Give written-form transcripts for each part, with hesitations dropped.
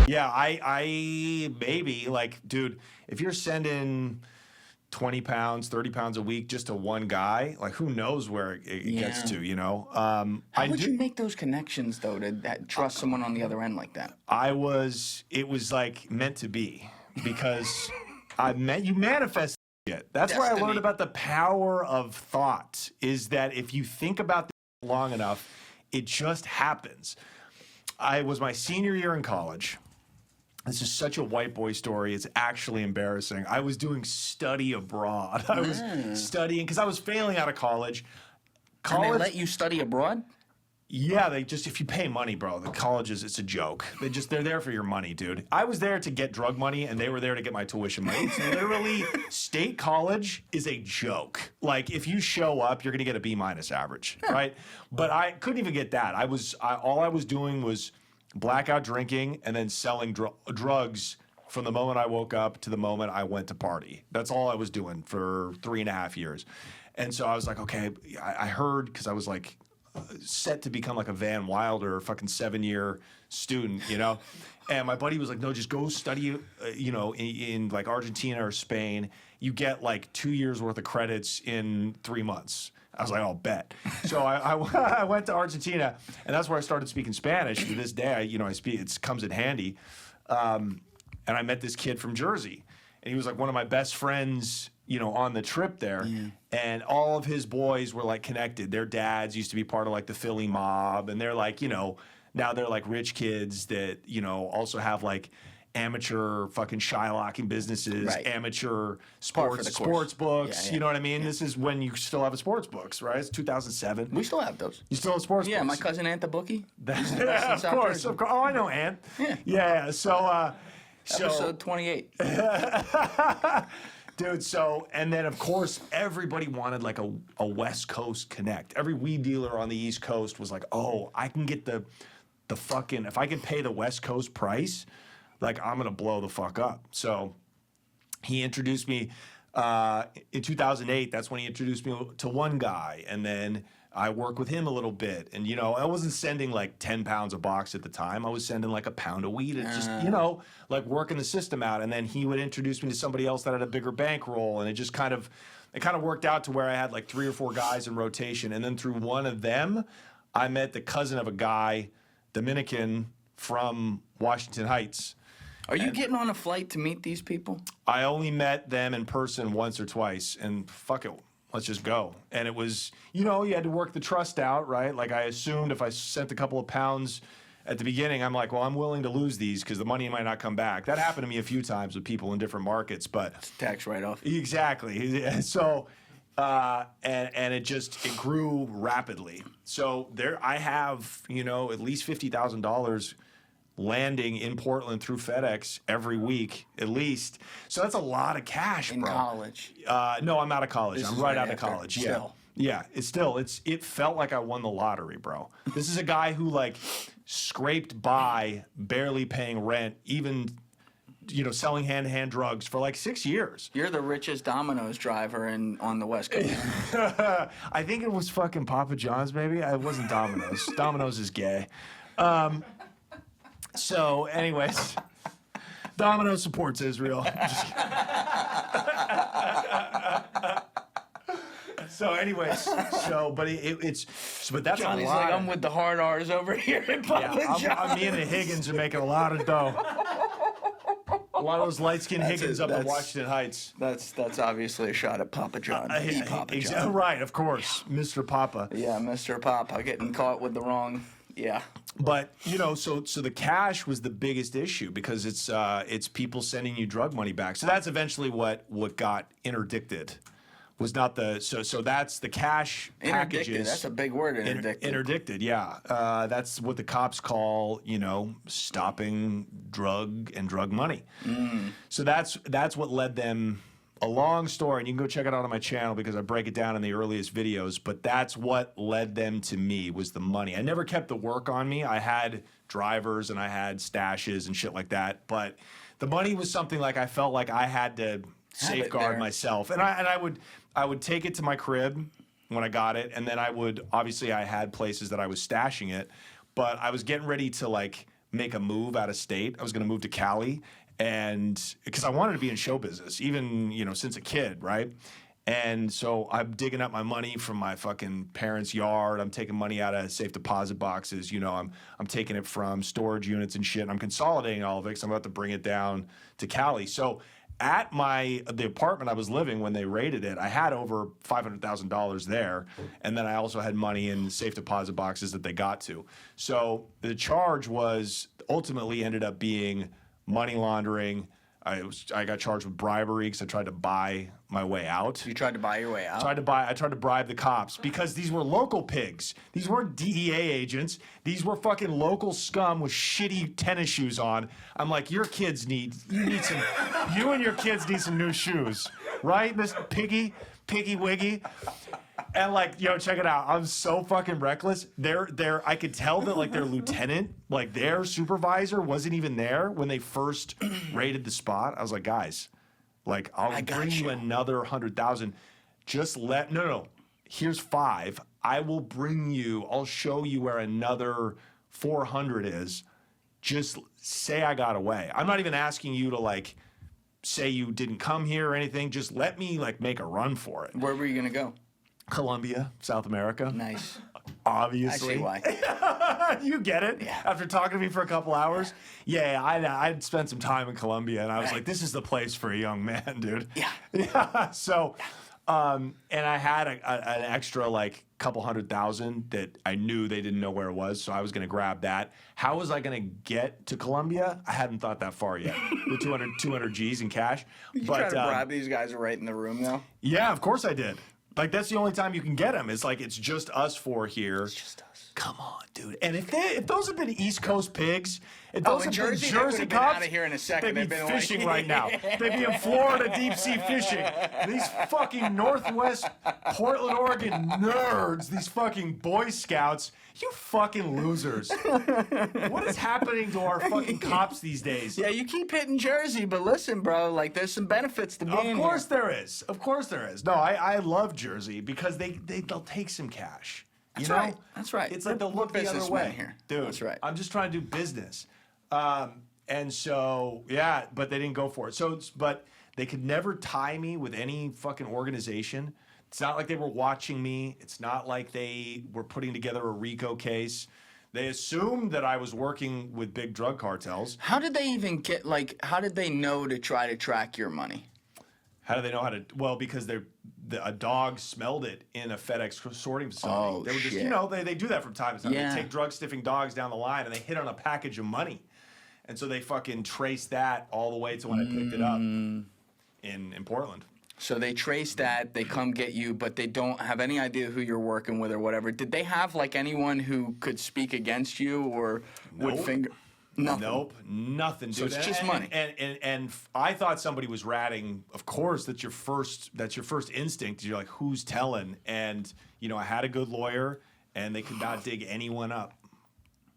Yeah, I maybe like, dude, if you're sending 20 pounds, 30 pounds a week just to one guy, like who knows where it gets Yeah. to, you know? How would you make those connections though to trust someone on the other end like that? It was like meant to be because you manifest shit. That's where I Destiny. learned about the power of thought is that if you think about this long enough, it just happens. I was my senior year in college. This is such a white boy story. It's actually embarrassing. I was doing study abroad. I was studying because I was failing out of college. And they let you study abroad? Yeah, they just if you pay money, bro, the colleges it's a joke. They're there for your money, dude. I was there to get drug money and they were there to get my tuition money. It's literally state college is a joke. Like if you show up, you're gonna get a B- average, right? But I couldn't even get that. All I was doing was blackout drinking and then selling drugs from the moment I woke up to the moment I went to party. That's all I was doing for 3.5 years. And so I was like, okay, I heard because I was like set to become like a Van Wilder fucking 7-year student, you know? And my buddy was like, no, just go study, in like Argentina or Spain. You get like 2 years worth of credits in 3 months. I was like, oh, bet. So I went to Argentina, and that's where I started speaking Spanish. To this day, I speak. It comes in handy. And I met this kid from Jersey, and he was like one of my best friends, on the trip there. Yeah. And all of his boys were like connected. Their dads used to be part of like the Philly mob, and they're like, now they're like rich kids that also have like amateur fucking Shylocking businesses, right. Amateur sports books. Yeah. You know what I mean? Yeah. This is when you still have sports books, right? It's 2007. We still have those. You still have sports books? Yeah, my cousin Ant the bookie. Of course. Oh, I know Ant. Yeah. So episode 28. Dude, and then of course everybody wanted like a West Coast connect. Every weed dealer on the East Coast was like, oh, I can get the fucking, if I can pay the West Coast price, like I'm gonna blow the fuck up. So he introduced me in 2008. That's when he introduced me to one guy, and then I worked with him a little bit. And I wasn't sending like 10 pounds a box at the time. I was sending like a pound of weed and just like working the system out. And then he would introduce me to somebody else that had a bigger bankroll, and it kind of worked out to where I had like 3 or 4 guys in rotation. And then through one of them, I met the cousin of a guy, Dominican from Washington Heights. Are you getting on a flight to meet these people? I only met them in person once or twice, and fuck it, let's just go. And it was, you had to work the trust out, right? Like I assumed if I sent a couple of pounds at the beginning, I'm like, well, I'm willing to lose these because the money might not come back. That happened to me a few times with people in different markets, but it's a tax write-off. Exactly. So, and it grew rapidly. So I have, at least $50,000 landing in Portland through FedEx every week, at least. So that's a lot of cash, bro. In college? No, I'm out of college. I'm right out of college. Still. Yeah. It felt like I won the lottery, bro. This is a guy who like scraped by, barely paying rent, even selling hand-to-hand drugs for like 6 years. You're the richest Domino's driver on the West Coast. I think it was fucking Papa John's, maybe. It wasn't Domino's. Domino's is gay. So, anyways, Domino's supports Israel. So, anyways, but that's Johnny's a lot. like, I'm with the hard R's over here at Papa John's. Me and the Higgins are making a lot of dough. A lot of those light-skinned Higgins up in Washington Heights. That's obviously a shot at Papa John. Papa John. Right, of course, Mr. Papa. Yeah, Mr. Papa getting caught with the wrong. Yeah. But so the cash was the biggest issue because it's people sending you drug money back. So that's eventually what got interdicted. Was not so that's the cash packages. That's a big word, interdicted. Interdicted, yeah. That's what the cops call, stopping drug money. So that's what led them. A long story, and you can go check it out on my channel because I break it down in the earliest videos, but that's what led them to me was the money. I never kept the work on me. I had drivers and I had stashes and shit like that, but the money was something like I felt like I had to safeguard myself. And I would take it to my crib when I got it, and then I had places that I was stashing it, but I was getting ready to like make a move out of state. I was going to move to Cali, and because I wanted to be in show business, even since a kid, right? And so I'm digging up my money from my fucking parents' yard. I'm taking money out of safe deposit boxes. I'm taking it from storage units and shit. And I'm consolidating all of it because I'm about to bring it down to Cali. So at the apartment I was living when they raided it, I had over $500,000 there, and then I also had money in safe deposit boxes that they got to. So the charge was ultimately ended up being money laundering. I got charged with bribery because I tried to buy my way out. You tried to buy your way out? I tried to bribe the cops because these were local pigs. These weren't DEA agents. These were fucking local scum with shitty tennis shoes on. I'm like, you and your kids need some new shoes, right, Miss Piggy Wiggy? And like, check it out. I'm so fucking reckless. I could tell that like their lieutenant, like their supervisor wasn't even there when they first raided the spot. I was like, guys, like I'll bring you another 100,000. Just no. Here's 5. I'll show you where another 400 is. Just say I got away. I'm not even asking you to like say you didn't come here or anything. Just let me like make a run for it. Where were you gonna go? Colombia, South America. Nice. Obviously. I see why. You get it? Yeah. After talking to me for a couple hours? Yeah, I'd spent some time in Colombia, and I was like, this is the place for a young man, dude. Yeah. Yeah. So, and I had an extra, like, couple 100,000 that I knew they didn't know where it was, so I was going to grab that. How was I going to get to Colombia? I hadn't thought that far yet. With 200 G's in cash. Did you try to bribe these guys right in the room, though? Yeah, of course I did. Like, that's the only time you can get them. It's like, it's just us 4 here. It's just us. Come on, dude. And if those have been East Coast pigs, if those have Jersey, been Jersey cops, out of here in a second. they'd be fishing right now. They'd be in Florida deep sea fishing. These fucking Northwest Portland, Oregon nerds, these fucking Boy Scouts, you fucking losers. What is happening to our fucking cops these days? Yeah, you keep hitting Jersey, but listen, bro, like there's some benefits to being here. Of course there is. Of course there is. No, I love Jersey because they'll take some cash. That's right. That's right. It's like they'll look the other way. Here. Dude, that's right. I'm just trying to do business. And so, yeah, but they didn't go for it. But they could never tie me with any fucking organization. It's not like they were watching me. It's not like they were putting together a RICO case. They assumed that I was working with big drug cartels. How did they even how did they know to try to track your money? How do they know how to? Well, because a dog smelled it in a FedEx sorting facility. Oh, they were just, shit. they do that from time to time. Yeah. They take drug sniffing dogs down the line and they hit on a package of money. And so they fucking traced that all the way to when I picked it up in Portland. So they trace that, they come get you, but they don't have any idea who you're working with or whatever. Did they have like anyone who could speak against you or would finger? Nothing. Nope, nothing, dude. So it's just money. And I thought somebody was ratting. Of course, that's your first instinct. You're like, who's telling? And I had a good lawyer, and they could not dig anyone up.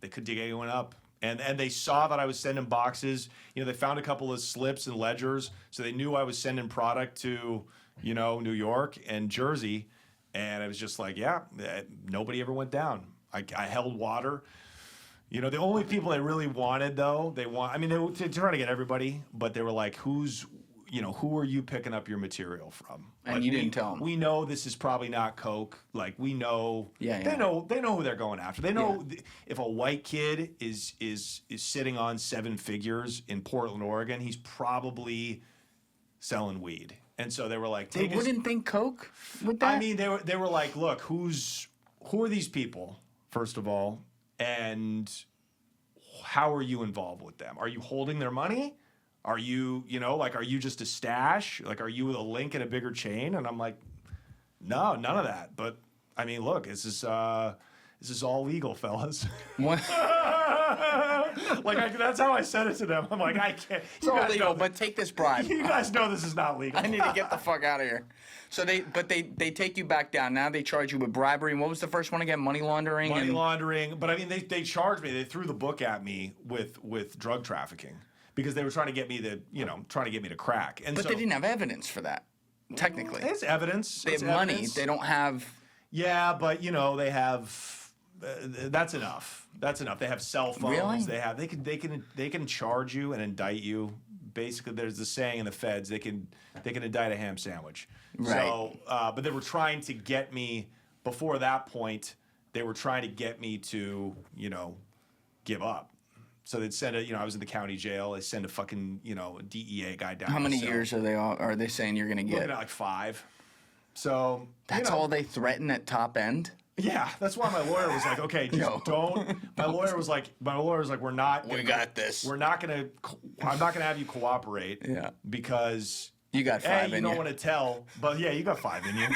They could dig anyone up. And they saw that I was sending boxes. They found a couple of slips and ledgers, so they knew I was sending product to, New York and Jersey. And I was just like, yeah, nobody ever went down. I held water. The only people they really wanted, though, they were trying to get everybody, but they were like, who are you picking up your material from? And like, you didn't tell them. We know this is probably not coke. Like, we know. Yeah. They know who they're going after. They know if a white kid is sitting on 7 figures in Portland, Oregon, he's probably selling weed. And so they were like, they wouldn't think coke with that? I mean, they were like, look, who are these people, first of all? And how are you involved with them? Are you holding their money? Are you, are you just a stash? Like, are you a link in a bigger chain? And I'm like, no, none of that. But I mean, look, this is all legal, fellas. What? That's how I said it to them. I'm like, I can't. It's all legal, but take this bribe. You guys know this is not legal. I need to get the fuck out of here. So they take you back down. Now they charge you with bribery. And what was the first one again? Money laundering. Money laundering. But I mean, they charged me. They threw the book at me with drug trafficking because they were trying to get me to crack. And but they didn't have evidence for that. Technically, it's evidence. They have money. They don't have. Yeah, but they have That's enough. That's enough. They have cell phones. Really? They can charge you and indict you. Basically, there's the saying in the feds, they can indict a ham sandwich. Right. So, but they were trying to get me before that point. They were trying to get me to give up. So they'd send I was in the county jail. They send a fucking a DEA guy down. How many years are they saying you're gonna get? Looking at like 5. So that's all they threaten at top end. Yeah, that's why my lawyer was like, okay, just don't. My lawyer was like, we're not. We got this. I'm not gonna have you cooperate. Yeah. Because you got 5 in you. You don't want to tell, but yeah, you got 5 in you,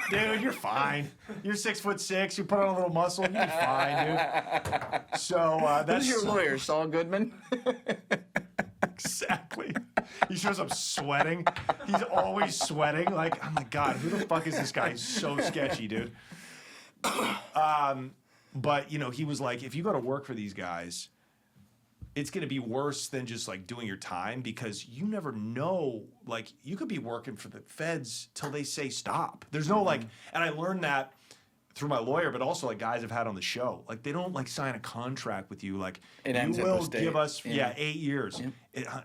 dude. You're fine. You're 6'6". You put on a little muscle, you're fine, dude. So that's who's your lawyer, Saul Goodman. Exactly. He shows up sweating. He's always sweating. Like, oh my god, who the fuck is this guy? He's so sketchy, dude. But he was like, if you go to work for these guys, it's going to be worse than just like doing your time, because you never know, like you could be working for the feds till they say stop. There's no and I learned that through my lawyer, but also like guys have had on the show, like they don't like sign a contract with you, like you will give us 8 years.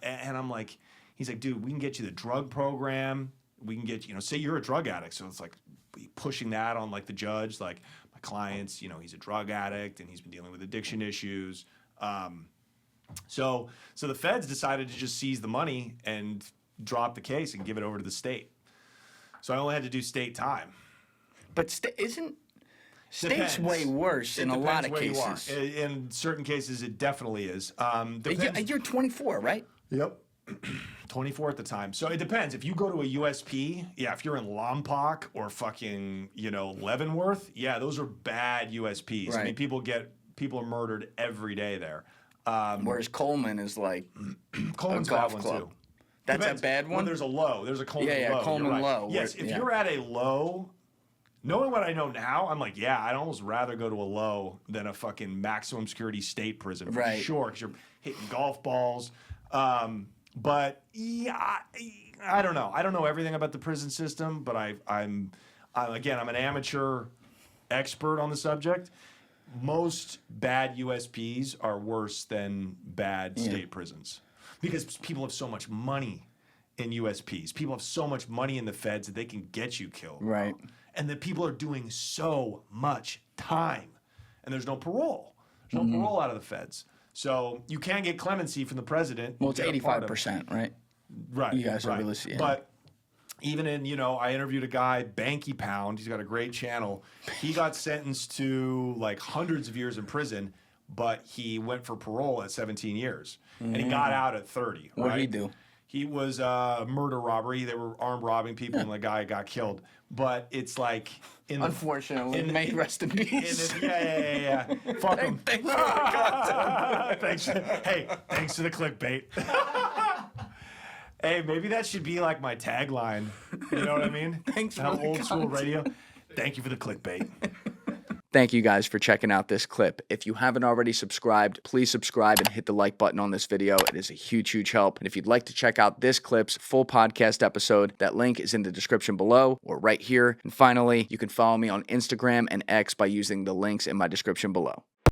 And I'm like, he's like, dude, we can get you the drug program. We can get say you're a drug addict, so it's like pushing that on like the judge, like my client's he's a drug addict and he's been dealing with addiction issues. So the feds decided to just seize the money and drop the case and give it over to the state. So I only had to do state time. But state's way worse in a lot of cases. In certain cases, it definitely is. You're 24, right? Yep. 24 at the time. So it depends. If you go to a USP, if you're in Lompoc or fucking, Leavenworth, those are bad USPs. Right. I mean, people are murdered every day there. Whereas Coleman is like Coleman's a golf bad one club. too. That's Depends. a bad one? Well, there's a low. There's a Coleman low. Yeah, Coleman right. low. Yes, if you're at a low, knowing what I know now, I'm like, I'd almost rather go to a low than a fucking maximum security state prison for sure, because you're hitting golf balls. But I don't know. I don't know everything about the prison system, but I'm an amateur expert on the subject. Most bad USPs are worse than bad state prisons, because people have so much money in USPs. People have so much money in the feds that they can get you killed. Right. And the people are doing so much time, and there's no parole. There's no parole out of the feds. So you can get clemency from the president. Well, it's 85%, right? Right. You guys are released. Yeah. But even in, I interviewed a guy, Banky Pound. He's got a great channel. He got sentenced to like hundreds of years in prison, but he went for parole at 17 years. And he got out at 30. What did he do? He was murder robbery. They were armed robbing people, and the guy got killed. But it's like, unfortunately, may rest in peace. Yeah. Fuck him. Thanks for the content. Thanks for the clickbait. Hey, maybe that should be like my tagline. You know what I mean? Thanks for the old school radio. Thank you for the clickbait. Thank you guys for checking out this clip. If you haven't already subscribed, please subscribe and hit the like button on this video. It is a huge, huge help. And if you'd like to check out this clip's full podcast episode, that link is in the description below or right here. And finally, you can follow me on Instagram and X by using the links in my description below.